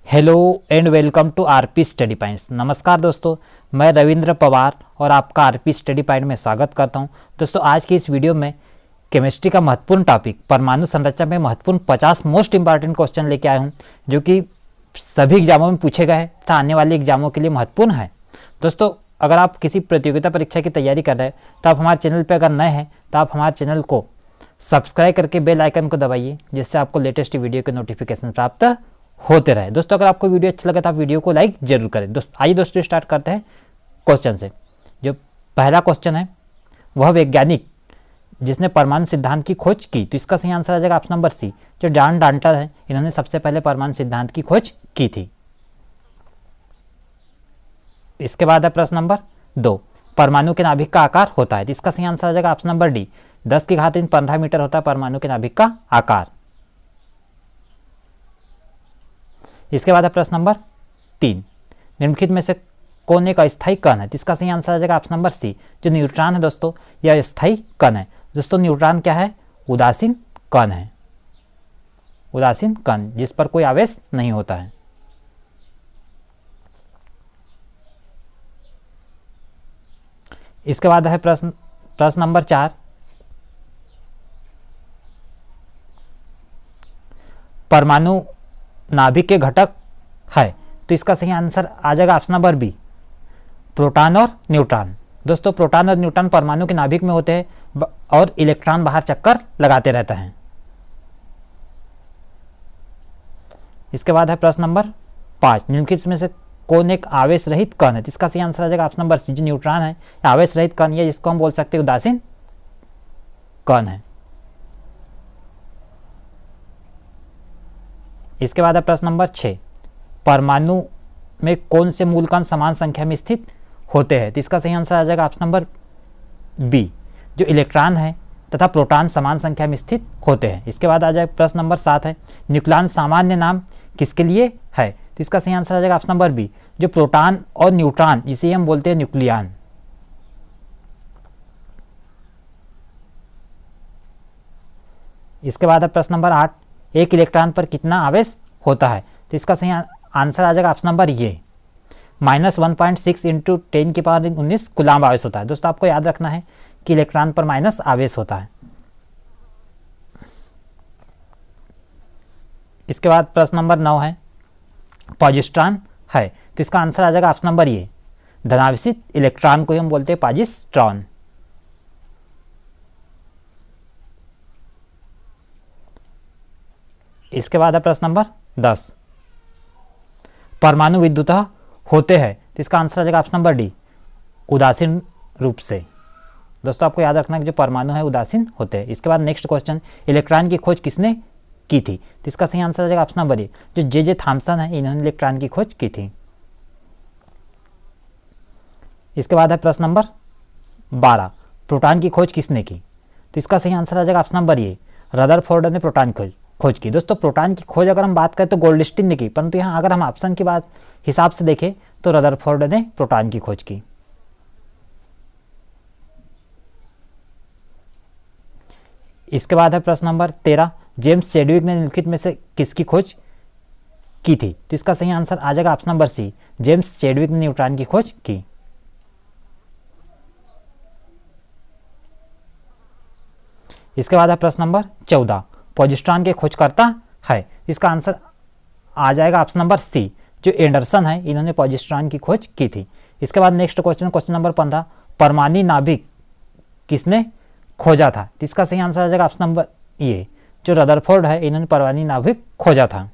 Hello and welcome to RP study points. नमस्कार दोस्तों, मैं रविंद्र पवार और आपका आरपी स्टडी पॉइंट में स्वागत करता हूं। दोस्तों, आज की इस वीडियो में केमिस्ट्री का महत्वपूर्ण टॉपिक परमाणु संरचना में महत्वपूर्ण 50 मोस्ट इंपॉर्टेंट क्वेश्चन लेके आया हूं, जो कि सभी एग्जामों में पूछे गए हैं तथा आने वाले एग्जामों के लिए महत्वपूर्ण है। दोस्तों, अगर आप किसी प्रतियोगिता परीक्षा की तैयारी कर रहे हैं तो आप हमारे चैनल पर अगर नए हैं तो आप हमारे चैनल को सब्सक्राइब करके बेल आइकन को दबाइए, जिससे आपको लेटेस्ट वीडियो के नोटिफिकेशन प्राप्त होते रहे। दोस्तों, अगर आपको वीडियो अच्छा लगे तो आप वीडियो को लाइक जरूर करें। आइए दोस्तों स्टार्ट करते हैं क्वेश्चन से। जो पहला क्वेश्चन है वह वैज्ञानिक जिसने परमाणु सिद्धांत की खोज की, तो इसका सही आंसर आ जाएगा ऑप्शन नंबर सी, जो जॉन डाल्टन है। इन्होंने सबसे पहले परमाणु सिद्धांत की खोज की थी। इसके बाद है प्रश्न नंबर 2, परमाणु के नाभिक का आकार होता है, तो इसका सही आंसर आ जाएगा ऑप्शन नंबर डी, 10⁻15 मीटर होता है परमाणु के नाभिक का आकार। इसके बाद है प्रश्न नंबर 3, निम्नलिखित में से कौन एक अस्थायी कण है, तो इसका सही आंसर आ जाएगा ऑप्शन नंबर सी, जो न्यूट्रॉन है। दोस्तों, यह अस्थायी कण है। दोस्तों, न्यूट्रॉन क्या है? उदासीन कण है। उदासीन कण, जिस पर कोई आवेश नहीं होता है। इसके बाद है प्रश्न नंबर 4, परमाणु नाभिक के घटक है, तो इसका सही आंसर आ जाएगा ऑप्शन नंबर बी, प्रोटॉन और न्यूट्रॉन। दोस्तों, प्रोटॉन और न्यूट्रॉन परमाणु के नाभिक में होते हैं और इलेक्ट्रॉन बाहर चक्कर लगाते रहते हैं। इसके बाद है प्रश्न नंबर 5, निम्नलिखित में से कौन एक आवेश रहित कण है, तो इसका सही आंसर आ जाएगा ऑप्शन नंबर सी, जो न्यूट्रॉन है। आवेश रहित कण है, जिसको हम बोल सकते हैं उदासीन कण है। इसके बाद है प्रश्न नंबर 6, परमाणु में कौन से मूल कण समान संख्या में स्थित होते हैं, तो इसका सही आंसर आ जाएगा ऑप्शन नंबर बी, जो इलेक्ट्रॉन है तथा प्रोटॉन समान संख्या में स्थित होते हैं। इसके बाद आ जाएगा प्रश्न नंबर 7 है, न्यूक्लियन सामान्य नाम किसके लिए है, तो इसका सही आंसर आ जाएगा ऑप्शन नंबर बी, जो प्रोटॉन और न्यूट्रॉन, इसे हम बोलते हैं न्यूक्लियन। इसके बाद है प्रश्न नंबर 8, एक इलेक्ट्रॉन पर कितना आवेश होता है, तो इसका सही आंसर आ जाएगा ऑप्शन नंबर ये, -1.6 इंटू 10⁻19 कूलम्ब आवेश होता है। दोस्तों, आपको याद रखना है कि इलेक्ट्रॉन पर माइनस आवेश होता है। इसके बाद प्रश्न नंबर 9 है, पॉजिट्रॉन है, तो इसका आंसर आ जाएगा ऑप्शन नंबर ये, धनावेशित इलेक्ट्रॉन को हम बोलते हैं पॉजिट्रॉन। इसके बाद है प्रश्न नंबर 10, परमाणु विद्युतः होते हैं, तो इसका आंसर आ जाएगा ऑप्शन नंबर डी, उदासीन रूप से। दोस्तों, आपको याद रखना है कि जो परमाणु है उदासीन होते हैं। इसके बाद नेक्स्ट क्वेश्चन, इलेक्ट्रॉन की खोज किसने की थी, तो इसका सही आंसर आ जाएगा ऑप्शन नंबर ए, जो जे थॉमसन है, इन्होंने इलेक्ट्रॉन की खोज की थी। इसके बाद है प्रश्न नंबर 12, प्रोटॉन की खोज किसने की, तो इसका सही आंसर आ जाएगा ऑप्शन नंबर ए, रदरफोर्ड ने प्रोटॉन खोज की। दोस्तों, प्रोटॉन की खोज अगर हम बात करें तो गोल्डस्टीन ने की, परंतु यहाँ अगर हम ऑप्शन की बात हिसाब से देखें तो रदरफोर्ड ने प्रोटॉन की खोज की। इसके बाद है प्रश्न नंबर 13, जेम्स चैडविक ने निम्नलिखित में से किसकी खोज की थी, तो इसका सही आंसर आ जाएगा option number C, James Chadwick ने न्यूट्रॉन की खोज की। इसके बाद है प्रश्न नंबर 14, पॉजिट्रॉन के खोजकर्ता है, इसका आंसर आ जाएगा ऑप्शन नंबर सी, जो एंडरसन है, इन्होंने पॉजिट्रॉन की खोज की थी। इसके बाद नेक्स्ट क्वेश्चन नंबर 15, परमाणु नाभिक किसने खोजा था, तो इसका सही आंसर आ जाएगा ऑप्शन नंबर ए, जो रदरफोर्ड है, इन्होंने परमाणु नाभिक खोजा था।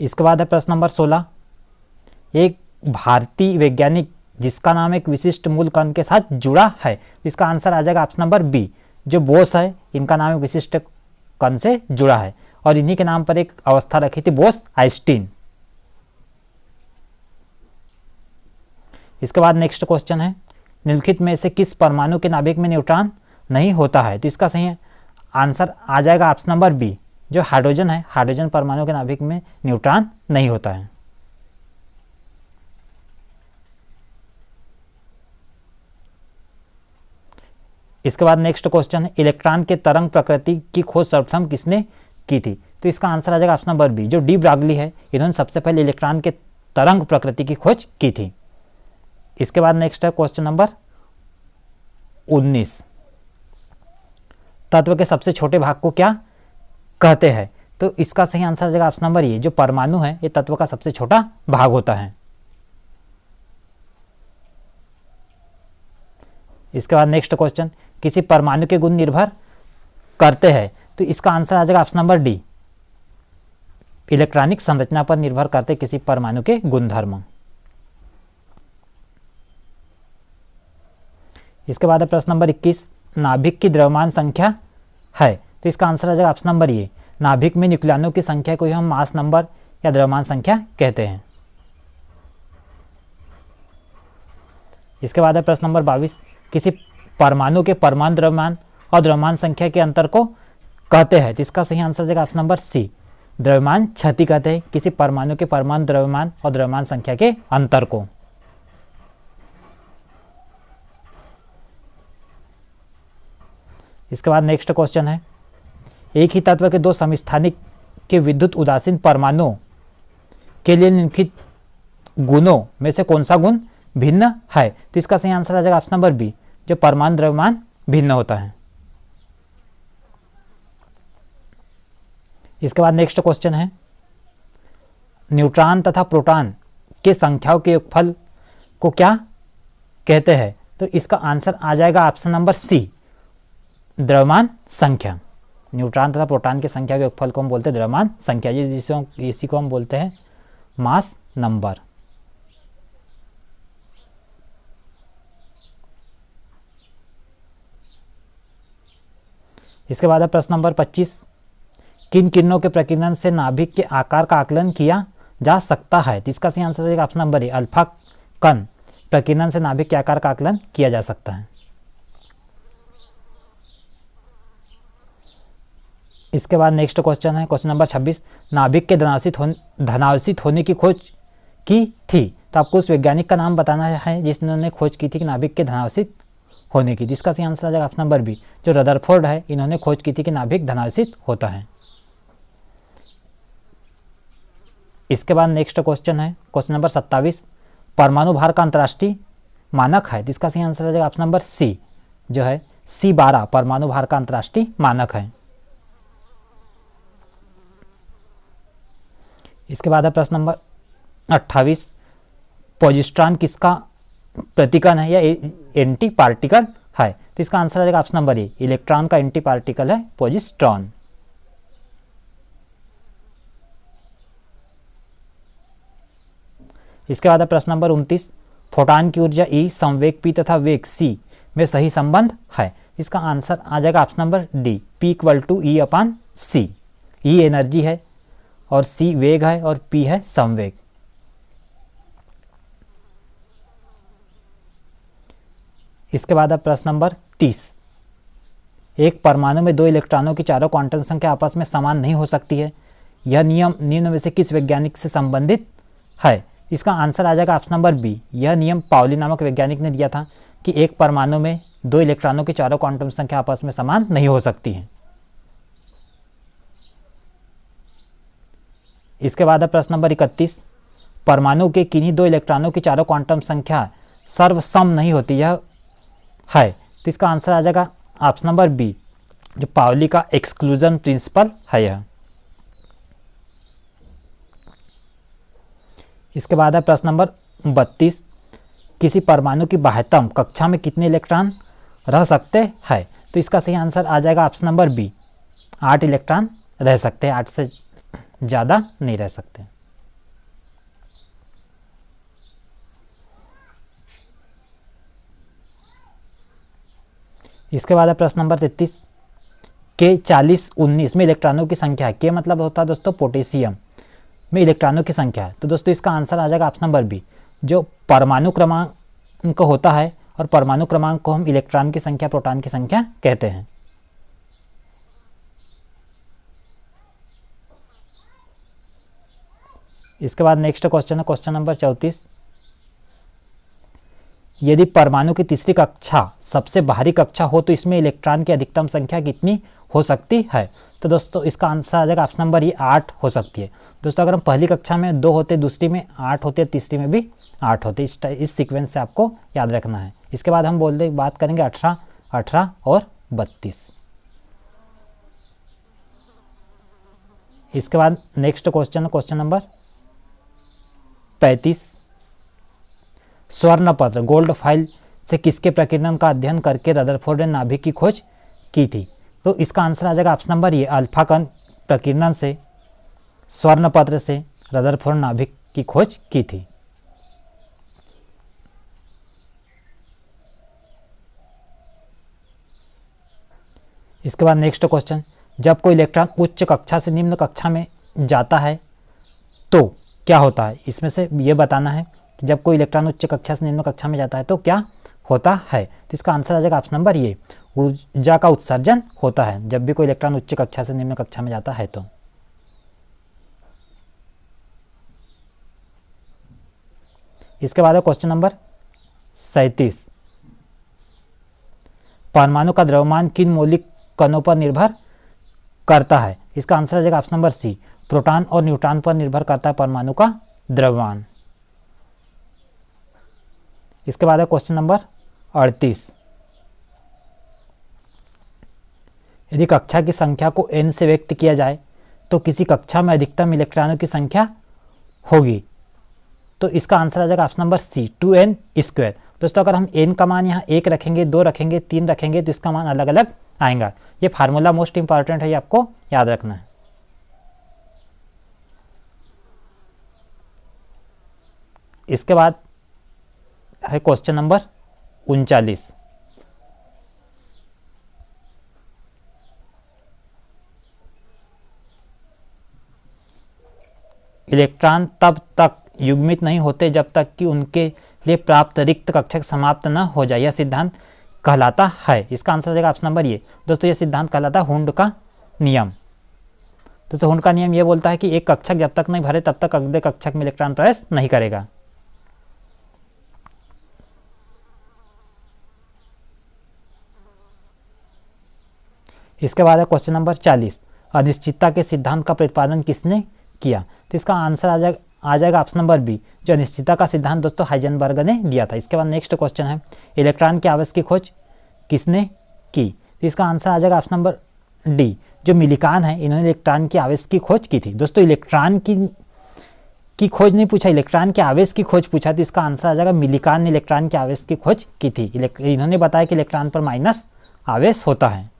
इसके बाद है प्रश्न नंबर 16, एक भारतीय वैज्ञानिक जिसका नाम एक विशिष्ट मूल कण के साथ जुड़ा है, इसका आंसर आ जाएगा ऑप्शन नंबर बी, जो बोस है, इनका नाम एक विशिष्ट कण से जुड़ा है और इन्हीं के नाम पर एक अवस्था रखी थी, बोस आइंस्टीन। इसके बाद नेक्स्ट क्वेश्चन है, निम्नलिखित में से किस परमाणु के नाभिक में न्यूट्रॉन नहीं होता है, तो इसका सही आंसर आ जाएगा ऑप्शन नंबर बी, जो हाइड्रोजन है, हाइड्रोजन परमाणु के नाभिक में न्यूट्रॉन नहीं होता है। इसके बाद नेक्स्ट क्वेश्चन है, इलेक्ट्रॉन के तरंग प्रकृति की खोज सर्वप्रथम किसने की थी? तो इसका आंसर आ जाएगा ऑप्शन नंबर बी, जो डी ब्रागली है, इन्होंने सबसे पहले इलेक्ट्रॉन के तरंग प्रकृति की खोज की थी। इसके बाद नेक्स्ट है क्वेश्चन नंबर 19, तत्व के सबसे छोटे भाग को क्या कहते हैं? तो इसका सही आंसर आ जाएगा ऑप्शन नंबर ए, जो परमाणु है, ये तत्व का सबसे छोटा भाग होता है। इसके बाद नेक्स्ट क्वेश्चन, किसी परमाणु के गुण निर्भर करते हैं? तो इसका आंसर आ जाएगा ऑप्शन नंबर डी, इलेक्ट्रॉनिक संरचना पर निर्भर करते किसी परमाणु के गुणधर्म। इसके बाद प्रश्न नंबर 21, नाभिक की द्रव्यमान संख्या है? तो इसका आंसर आ जाएगा ऑप्शन नंबर ए, नाभिक में न्यूक्लियनों की संख्या को हम मास नंबर या द्रव्यमान संख्या कहते हैं। इसके बाद है प्रश्न नंबर 22, किसी परमाणु के परमाणु द्रव्यमान और द्रव्यमान संख्या के अंतर को कहते हैं? तो इसका सही आंसर आ जाएगा ऑप्शन नंबर सी, द्रव्यमान क्षति कहते हैं किसी परमाणु के परमाणु द्रव्यमान और द्रव्यमान संख्या के अंतर को। इसके बाद नेक्स्ट क्वेश्चन है, एक ही तत्व के दो समस्थानिक के विद्युत उदासीन परमाणुओं के लिए निम्नलिखित गुणों में से कौन सा गुण भिन्न है? तो इसका सही आंसर आ जाएगा ऑप्शन नंबर बी, जो परमाणु द्रव्यमान भिन्न होता है। इसके बाद नेक्स्ट क्वेश्चन है, न्यूट्रॉन तथा प्रोटॉन के संख्याओं के योगफल को क्या कहते हैं? तो इसका आंसर आ जाएगा ऑप्शन नंबर सी, द्रव्यमान संख्या। न्यूट्रॉन तथा प्रोटॉन की संख्या के योगफल को हम बोलते हैं द्रव्यमान संख्या, इसी को हम बोलते हैं मास नंबर। इसके बाद है प्रश्न नंबर 25, किन किरणों के प्रकीर्णन से नाभिक के आकार का आकलन किया जा सकता है? तो इसका सही आंसर है ऑप्शन नंबर ए, अल्फा कण प्रकीर्णन से नाभिक के आकार का आकलन किया जा सकता है। इसके बाद नेक्स्ट क्वेश्चन है क्वेश्चन नंबर 26, नाभिक के धनावसित होने की खोज की थी? तो आपको उस वैज्ञानिक का नाम बताना है जिसने खोज की थी कि नाभिक के धनावसित होने की। जिसका सही आंसर आ जाएगा ऑप्शन नंबर बी, जो रदरफोर्ड है, इन्होंने खोज की थी कि नाभिक धनावसित होता है। इसके बाद नेक्स्ट क्वेश्चन है क्वेश्चन नंबर 27, परमाणु भार का अंतर्राष्ट्रीय मानक है? जिसका सही आंसर आ जाएगा ऑप्शन नंबर सी, जो है C12 परमाणु भार का अंतर्राष्ट्रीय मानक है। इसके बाद है प्रश्न नंबर 28, पॉजिट्रॉन किसका प्रतिकण है या एंटी पार्टिकल है? तो इसका आंसर आ जाएगा ऑप्शन नंबर ए, इलेक्ट्रॉन का एंटी पार्टिकल है पॉजिट्रॉन। इसके बाद है प्रश्न नंबर 29, फोटॉन की ऊर्जा E, संवेग P तथा वेग C में सही संबंध है? इसका आंसर आ जाएगा option number D, P = E/c। E energy है और C वेग है और P है संवेग। इसके बाद अब प्रश्न नंबर 30, एक परमाणु में दो इलेक्ट्रॉनों की चारों क्वांटम संख्या आपस में समान नहीं हो सकती है, यह नियम निम्न में से किस वैज्ञानिक से संबंधित है? इसका आंसर आ जाएगा ऑप्शन नंबर बी, यह नियम पाउली नामक वैज्ञानिक ने दिया था कि एक परमाणु में दो इलेक्ट्रॉनों की चारों क्वांटम संख्या आपस में समान नहीं हो सकती है। इसके बाद है प्रश्न नंबर 31, परमाणु के किन्हीं दो इलेक्ट्रॉनों की चारों क्वांटम संख्या सर्वसम नहीं होती, यह है? तो इसका आंसर आ जाएगा ऑप्शन नंबर बी, जो पाउली का एक्सक्लूजन प्रिंसिपल है यह। इसके बाद है प्रश्न नंबर 32, किसी परमाणु की बाह्यतम कक्षा में कितने इलेक्ट्रॉन रह सकते हैं? तो इसका सही आंसर आ जाएगा ऑप्शन नंबर बी, 8 इलेक्ट्रॉन रह सकते हैं, 8 से ज़्यादा नहीं रह सकते। इसके बाद है प्रश्न नंबर 33, के 4019 में इलेक्ट्रॉनों की संख्या है? के मतलब होता है दोस्तों पोटेशियम में इलेक्ट्रॉनों की संख्या है। तो दोस्तों इसका आंसर आ जाएगा ऑप्शन नंबर बी, जो परमाणु क्रमांक होता है, और परमाणु क्रमांक को हम इलेक्ट्रॉन की संख्या, प्रोटॉन की संख्या कहते हैं। इसके बाद नेक्स्ट क्वेश्चन है क्वेश्चन नंबर 34, यदि परमाणु की तीसरी कक्षा सबसे बाहरी कक्षा हो तो इसमें इलेक्ट्रॉन की अधिकतम संख्या कितनी हो सकती है? तो दोस्तों इसका आंसर आ जाएगा ऑप्शन नंबर ये 8 हो सकती है। दोस्तों अगर हम पहली कक्षा में 2 होते, दूसरी में 8 होते, तीसरी में भी 8 होते, इस सीक्वेंस से आपको याद रखना है। इसके बाद हम बात करेंगे 18, 18 और 32। इसके बाद नेक्स्ट क्वेश्चन नंबर 35। स्वर्ण पत्र गोल्ड फाइल से किसके प्रकीर्णन का अध्ययन करके रदरफोर्ड ने नाभिक की खोज की थी? तो इसका आंसर आ जाएगा ऑप्शन नंबर ये अल्फा कण प्रकीर्णन से स्वर्ण पत्र से रदरफोर्ड नाभिक की खोज की थी। इसके बाद नेक्स्ट क्वेश्चन, जब कोई इलेक्ट्रॉन उच्च कक्षा से निम्न कक्षा में जाता है तो क्या होता है? इसमें से ये बताना है कि जब कोई इलेक्ट्रॉन उच्च कक्षा से निम्न कक्षा में जाता है तो क्या होता है? तो इसका आंसर आ जाएगा ऑप्शन नंबर ये ऊर्जा का उत्सर्जन होता है जब भी कोई इलेक्ट्रॉन उच्च कक्षा से निम्न कक्षा में जाता है तो। इसके बाद है क्वेश्चन नंबर 37। परमाणु का द्रव्यमान किन मौलिक कणों पर निर्भर करता है? इसका आंसर आ जाएगा ऑप्शन नंबर सी प्रोटॉन और न्यूट्रॉन पर निर्भर करता है परमाणु का द्रव्यमान। इसके बाद है क्वेश्चन नंबर 38। यदि कक्षा की संख्या को n से व्यक्त किया जाए तो किसी कक्षा में अधिकतम इलेक्ट्रॉनों की संख्या होगी? तो इसका आंसर आ जाएगा ऑप्शन नंबर सी 2n स्क्वायर। दोस्तों अगर हम n का मान यहाँ 1 रखेंगे, 2 रखेंगे, 3 रखेंगे तो इसका मान अलग अलग आएगा। ये फार्मूला मोस्ट इंपॉर्टेंट है, ये आपको याद रखना है। इसके बाद है क्वेश्चन नंबर 39। इलेक्ट्रॉन तब तक युग्मित नहीं होते जब तक कि उनके लिए प्राप्त रिक्त कक्षक समाप्त न हो जाए, यह सिद्धांत कहलाता है। इसका आंसर हो जाएगा ऑप्शन नंबर ये। दोस्तों यह सिद्धांत कहलाता है हुंड का नियम। दोस्तों हुंड का नियम यह बोलता है कि एक कक्षक जब तक नहीं भरे तब तक अगले कक्षक में इलेक्ट्रॉन प्रवेश नहीं करेगा। इसके बाद है क्वेश्चन नंबर 40। अनिश्चितता के सिद्धांत का प्रतिपादन किसने किया? तो इसका आंसर आ जाएगा ऑप्शन नंबर बी जो अनिश्चितता का सिद्धांत दोस्तों हाइजेनबर्ग ने दिया था। इसके बाद नेक्स्ट क्वेश्चन है इलेक्ट्रॉन के आवेश की खोज किसने की? तो इसका आंसर आ जाएगा ऑप्शन नंबर डी जो मिलिकान है, इन्होंने इलेक्ट्रॉन के आवेश की खोज की थी। दोस्तों इलेक्ट्रॉन की खोज नहीं पूछा, इलेक्ट्रॉन के आवेश की खोज पूछा, तो इसका आंसर आ जाएगा मिलिकान ने इलेक्ट्रॉन के आवेश की खोज की थी। इन्होंने बताया कि इलेक्ट्रॉन पर माइनस आवेश होता है।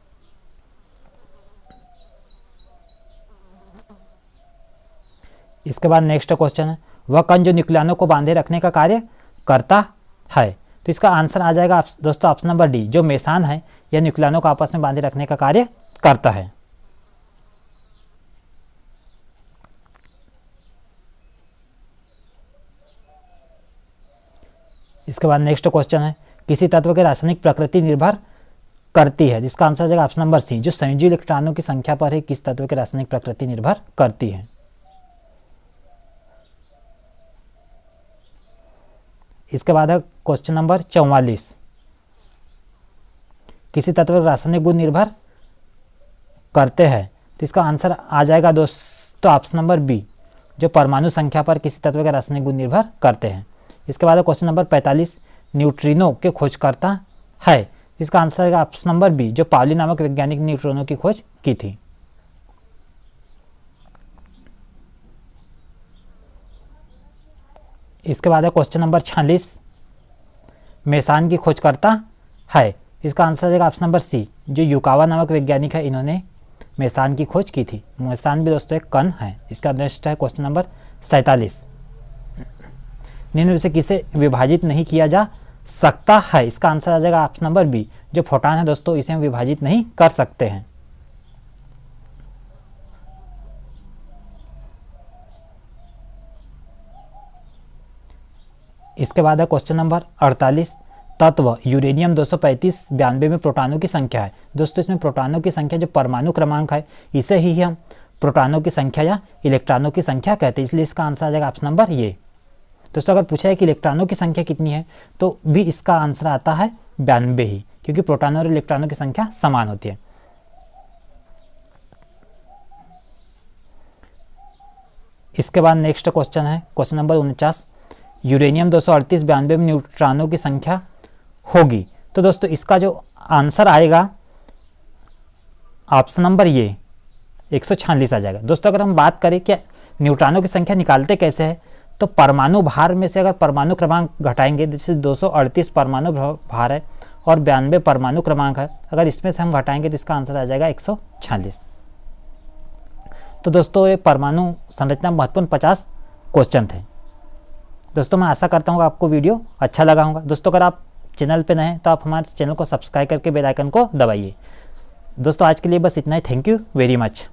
इसके बाद नेक्स्ट क्वेश्चन है वह कण जो न्यूक्लियनों को बांधे रखने का कार्य करता है? तो इसका आंसर आ जाएगा दोस्तों ऑप्शन नंबर डी जो मेसान है, यह न्यूक्लियनों को आपस में बांधे रखने का कार्य करता है। इसके बाद नेक्स्ट क्वेश्चन है किसी तत्व की रासायनिक प्रकृति निर्भर करती है? जिसका आंसर आ जाएगा ऑप्शन नंबर सी जो संयोजी इलेक्ट्रॉनों की संख्या पर ही किस तत्व की रासायनिक प्रकृति निर्भर करती है। इसके बाद है क्वेश्चन नंबर 44। किसी तत्व के रासायनिक गुण निर्भर करते हैं? तो इसका आंसर आ जाएगा दोस्तों ऑप्शन नंबर बी जो परमाणु संख्या पर किसी तत्व के रासायनिक गुण निर्भर करते हैं। इसके बाद है क्वेश्चन नंबर 45 न्यूट्रिनो के खोजकर्ता है? इसका आंसर आएगा ऑप्शन नंबर बी जो पाउली नामक वैज्ञानिक ने न्यूट्रिनो की खोज की थी। इसके बाद है क्वेश्चन नंबर 46 मेसान की खोजकर्ता है? इसका आंसर आएगा ऑप्शन नंबर सी जो युकावा नामक वैज्ञानिक है, इन्होंने मेसान की खोज की थी। मेसान भी दोस्तों एक कण है। इसका नेक्स्ट है क्वेश्चन नंबर 47 निम्न में से किसे विभाजित नहीं किया जा सकता है? इसका आंसर आ जाएगा ऑप्शन नंबर बी जो फोटॉन है दोस्तों इसे हम विभाजित नहीं कर सकते हैं। इसके बाद है क्वेश्चन नंबर 48 तत्व यूरेनियम 235 में प्रोटॉनों की संख्या है? दोस्तों इसमें प्रोटॉनों की संख्या जो परमाणु क्रमांक है इसे ही हम प्रोटॉनों की संख्या या इलेक्ट्रॉनों की संख्या कहते हैं, इसलिए इसका आंसर आ जाएगा ऑप्शन नंबर ये दोस्तों अगर पूछा है कि इलेक्ट्रॉनों की संख्या कितनी है तो भी इसका आंसर आता है 92 ही, क्योंकि प्रोटॉनों और इलेक्ट्रॉनों की संख्या समान होती है। इसके बाद नेक्स्ट क्वेश्चन है क्वेश्चन नंबर 49, यूरेनियम 238 92 में न्यूट्रॉनों की संख्या होगी। तो दोस्तों इसका जो आंसर आएगा ऑप्शन नंबर ये 146 आ जाएगा। दोस्तों अगर हम बात करें कि न्यूट्रॉनों की संख्या निकालते कैसे है, तो परमाणु भार में से अगर परमाणु क्रमांक घटाएंगे, जैसे 238 परमाणु भार है और 92 परमाणु क्रमांक है, अगर इसमें से हम घटाएंगे तो इसका आंसर आ जाएगा 146। तो दोस्तों ये परमाणु संरचना महत्वपूर्ण 50 क्वेश्चन थे। दोस्तों मैं आशा करता हूँ कि आपको वीडियो अच्छा लगा होगा। दोस्तों अगर आप चैनल पे नए हैं तो आप हमारे चैनल को सब्सक्राइब करके बेल आइकन को दबाइए। दोस्तों आज के लिए बस इतना ही। Thank you very much.